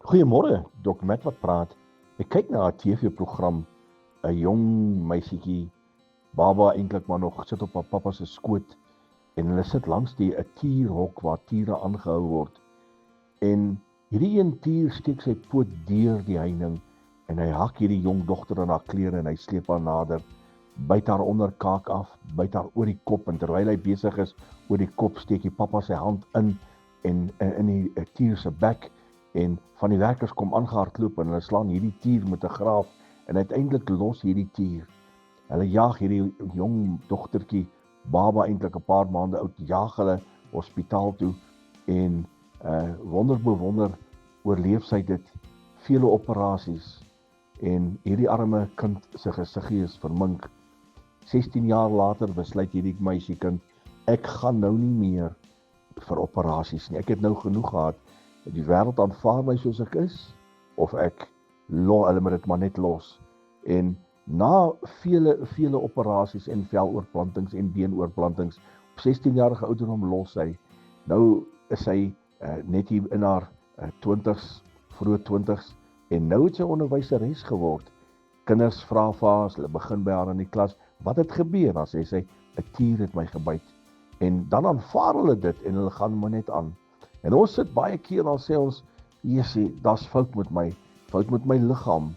Goeiemôre, Dok Matt wat praat. Ek kyk na 'n TV-program, 'n jong meisietjie, baba eintlik maar nog sit op haar pappa se skoot en hulle sit langs 'n tierhok waar tiere aangehou word. En hierdie een tier steek sy poot deur die heining en hy hak hierdie jong dogter in haar klere en hy sleep haar nader, byt haar onderkaak af, byt haar oor die kop en terwyl hy besig is oor die kop steek die pappa sy hand in die tier se bek. En van die werkers kom aangehardloop en hulle slaan hierdie tier met 'n graaf en uiteindelik los hierdie tier. Hulle jaag hierdie jong dogtertjie, baba eintlik 'n paar maande oud, jaag hulle hospitaal toe en wonder bewonder oorleef sy dit, vele operasies en hierdie arme kind se gesiggie is vermink. 16 jaar later besluit hierdie meisiekind, ek gaan nou nie meer vir operasies nie. Ek het nou genoeg gehad. Die wêreld aanvaar my soos ek is, of hulle moet dit maar net los. En na vele operasies en veloorplantings en beenoorplantings, op 16-jarige ouderdom los sy. Nou is sy net hier in haar 20s, vroeë 20s, en nou het sy onderwyseres geword. Kinders vra vir haar, as hulle begin by haar in die klas, wat het gebeur? Dan sê sy, 'n tier het my gebyt. En dan aanvaar hulle dit en hulle gaan maar net aan. En ons sit baie keer dan sê ons, Jesusie, daar's fout met my liggaam.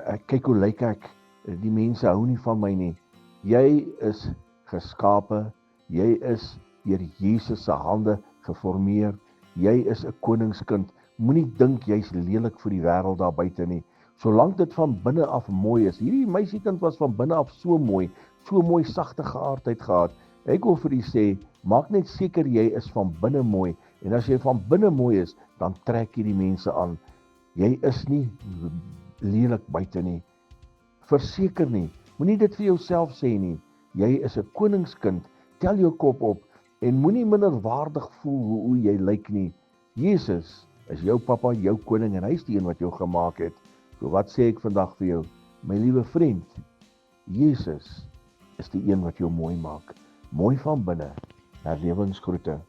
Ek kyk hoe lyk ek, die mense hou nie van my nie. Jy is geskape, jy is deur Jesus se hande geformeer, jy is 'n koningskind. Moenie dink jy's lelik vir die wêreld daar buite nie. Solank dit van binne af mooi is. Hierdie meisiekind was van binne af so mooi sagte geaardheid gehad. Ek wil vir u sê, maak net seker jy is van binne mooi. En as jy van binne mooi is, dan trek jy die mense aan. Jy is nie lelik buite nie. Verseker nie. Moenie dit vir jouself sê nie. Jy is 'n koningskind. Tel jou kop op en moenie minderwaardig voel hoe jy lyk nie. Jesus is jou pappa, jou koning en hy is die een wat jou gemaak het. So wat sê ek vandag vir jou? My liewe vriend, Jesus is die een wat jou mooi maak. Mooi van binne. Herlewingsgroete.